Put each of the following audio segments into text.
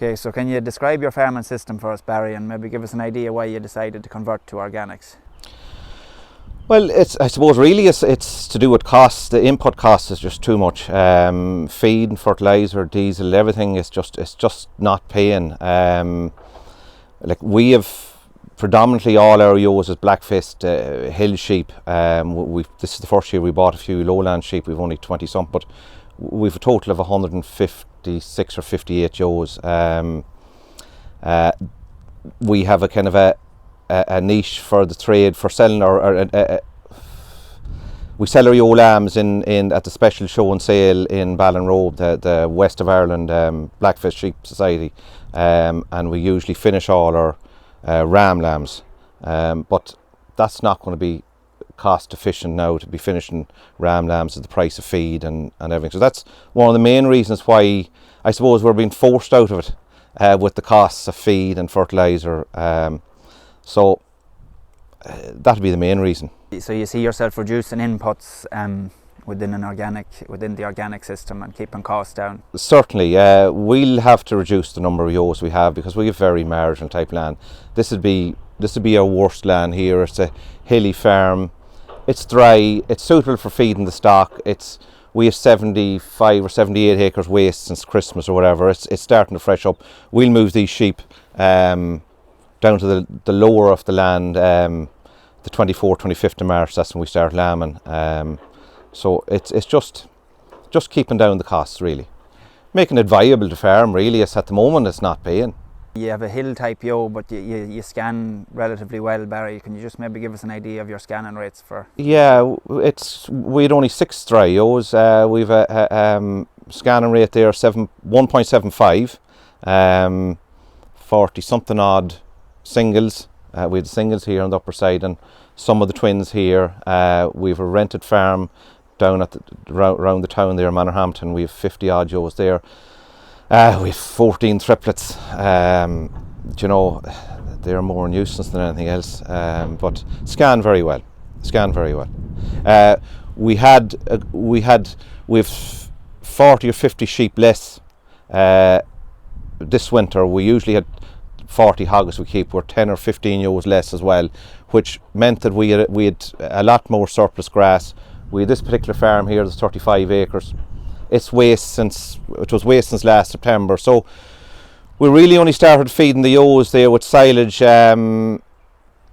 Okay, so can you describe your farming system for us, Barry, and maybe give us an idea why you decided to convert to organics? Well, I suppose really it's to do with costs. The input cost is just too much. Feed, fertilizer, diesel, everything is just not paying. Like we have predominantly all our ewes is black-faced hill sheep. This is the first year we bought a few lowland sheep. We've only 20 some, but we've a total of 156 or 58 ewes. We have a kind of a niche for the trade for selling we sell our ewe lambs in at the special show and sale in Ballinrobe, the West of Ireland Blackface Sheep Society, and we usually finish all our ram lambs, but that's not going to be cost efficient now to be finishing ram lambs at the price of feed and everything. So that's one of the main reasons why I suppose we're being forced out of it with the costs of feed and fertilizer. So that'd be the main reason. So you see yourself reducing inputs within the organic system and keeping costs down? Certainly, we'll have to reduce the number of ewes we have because we have very marginal type land. This would be our worst land here. It's a hilly farm. It's dry. It's suitable for feeding the stock. We have 75 or 78 acres waste since Christmas or whatever. It's starting to fresh up. We'll move these sheep down to the lower of the land, the 24th, 25th of March. That's when we start lambing. So it's just keeping down the costs, really, making it viable to farm. Really, at the moment it's not paying. You have a hill type ewe, but you scan relatively well, Barry. Can you just maybe give us an idea of your scanning rates for? Yeah, we had only 6 dry ewes. We've a scanning rate there 1.75, 40 something odd singles. We had singles here on the upper side and some of the twins here. We've a rented farm down at around the town there, Manorhampton. We have 50 odd ewes there. We have 14 triplets. You know, they're more a nuisance than anything else, but scan very well. We have 40 or 50 sheep less this winter. We usually had 40 hogs we keep. We're 10 or 15 ewes less as well, which meant that we had a lot more surplus grass. This particular farm here is 35 acres. It was waste since last September. So we really only started feeding the ewes there with silage about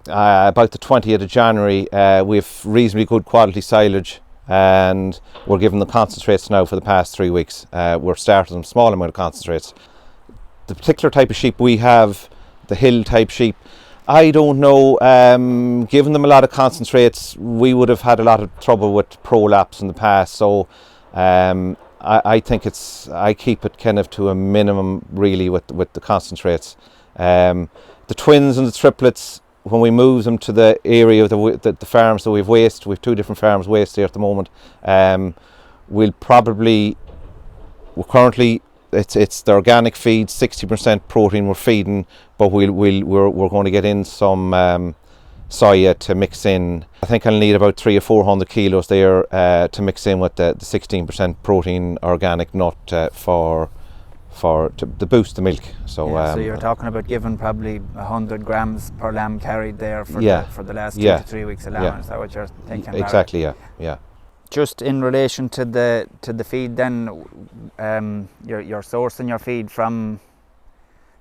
the 20th of January. We have reasonably good quality silage and we're giving them concentrates now for the past 3 weeks. We're starting them small amount of concentrates. The particular type of sheep we have, the hill type sheep, I don't know, giving them a lot of concentrates, we would have had a lot of trouble with prolapse in the past. So I think I keep it kind of to a minimum really with the concentrates. The twins and the triplets, when we move them to the area of the farms that we've 2 different farms waste here at the moment, currently it's the organic feed, 60% protein we're feeding, but we're going to get in some soya to mix in. I think I'll need about 300 or 400 kilos there to mix in with the 16% protein organic nut to boost the milk. So so you're talking about giving probably 100 grams per lamb carried there for the last 2 to 3 weeks of lambing. Is that what you're thinking? Exactly. Yeah. Just in relation to the feed, then you're sourcing your feed from.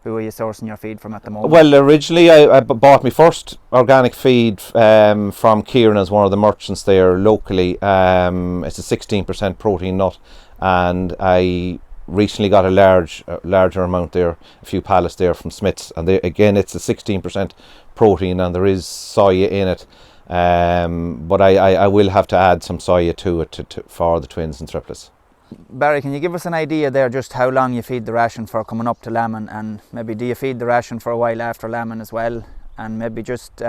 Who are you sourcing your feed from at the moment? Well, originally I bought my first organic feed from Kieran as one of the merchants there locally. It's a 16% protein nut, and I recently got a larger amount there, a few pallets there from Smith's, and again it's a 16% protein and there is soya in it. But I will have to add some soya to it for the twins and triplets. Barry, can you give us an idea there just how long you feed the ration for coming up to lambing, and maybe do you feed the ration for a while after lambing as well, and maybe just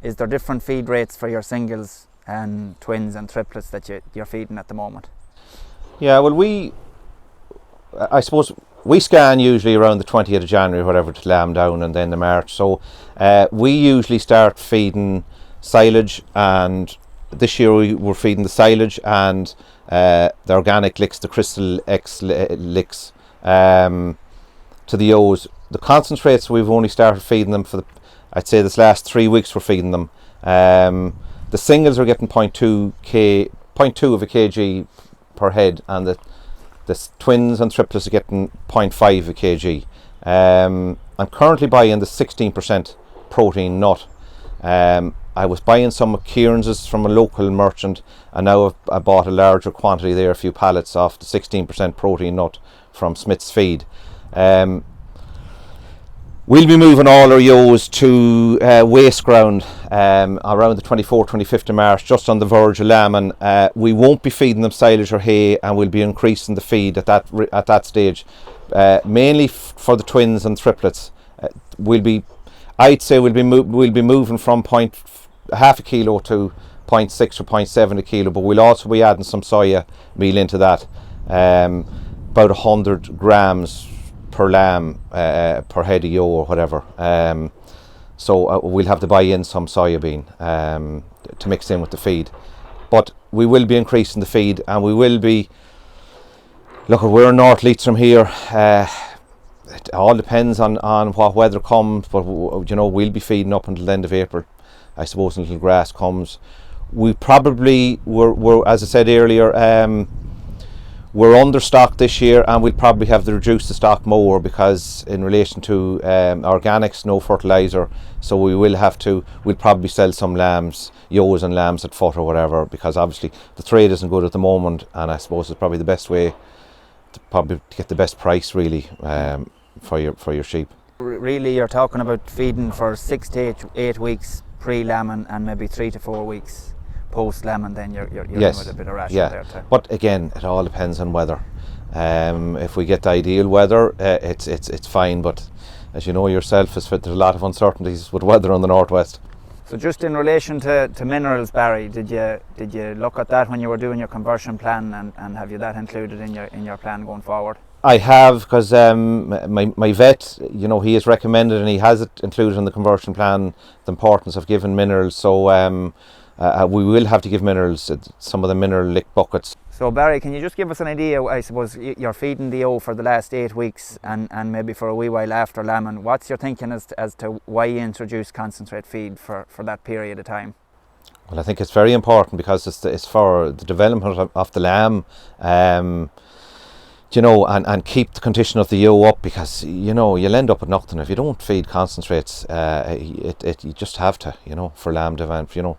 is there different feed rates for your singles and twins and triplets that you're feeding at the moment? Yeah, well I suppose we scan usually around the 20th of January, whatever, to lamb down, and then the March. So we usually start feeding silage, and this year we were feeding the silage and the organic licks, the Crystal X licks, to to the ewes. The concentrates, we've only started feeding them for I'd say this last 3 weeks we're feeding them. The singles are getting 0.2 of a kg per head, and the twins and triplets are getting 0.5 of a kg. I'm currently buying the 16% protein nut. I was buying some of Kieran's from a local merchant, and now I bought a larger quantity there, a few pallets of the 16% protein nut from Smith's Feed. We'll be moving all our ewes to waste ground around the 24th, 25th of March, just on the verge of lambing. We won't be feeding them silage or hay, and we'll be increasing the feed at that stage, mainly for the twins and triplets. I'd say we'll be moving from half a kilo to 0.6 or 0.7 a kilo, but we'll also be adding some soya meal into that, about 100 grams per lamb per head of ewe or whatever. So we'll have to buy in some soya bean to mix in with the feed. But we will be increasing the feed, and we will be, look, we're in North Leitrim here. It all depends on what weather comes, but you know, we'll be feeding up until the end of April, I suppose, until grass comes. We probably we're as I said earlier, we're understocked this year, and we'll probably have to reduce the stock more, because in relation to organics, no fertilizer, so we'll probably sell some lambs, ewes and lambs at foot or whatever, because obviously the trade isn't good at the moment, and I suppose it's probably the best way to get the best price really for your sheep. Really, you're talking about feeding for 6 to 8 weeks pre-lambing, and maybe 3 to 4 weeks post-lambing. Then you're yes. in with a bit of ration there too. But again, it all depends on weather. If we get the ideal weather, it's fine. But as you know yourself, there's a lot of uncertainties with weather on the northwest. So just in relation to minerals, Barry, did you look at that when you were doing your conversion plan, and have you that included in your plan going forward? I have, because my vet, you know, he has recommended, and he has it included in the conversion plan, the importance of giving minerals. So we will have to give minerals, some of the mineral lick buckets. So Barry, can you just give us an idea? I suppose you're feeding the ewe for the last 8 weeks, and maybe for a wee while after lambing. What's your thinking as to why you introduce concentrate feed for that period of time? Well, I think it's very important, because it's for the development of the lamb, you know, and keep the condition of the ewe up, because, you know, you'll end up with nothing if you don't feed concentrates. You just have to, you know, for lamb development, you know.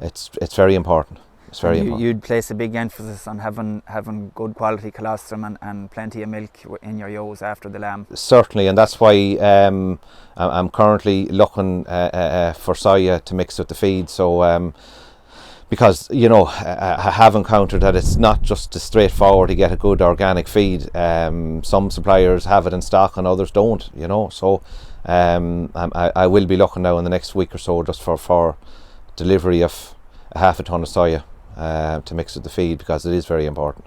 It's very important. It's very important. You'd place a big emphasis on having good quality colostrum and plenty of milk in your ewes after the lamb. Certainly, and that's why I'm currently looking for soya to mix with the feed. So because, you know, I have encountered that it's not just as straightforward to get a good organic feed. Some suppliers have it in stock and others don't, you know. So I will be looking now in the next week or so just for delivery of a half a ton of soya to mix with the feed, because it is very important.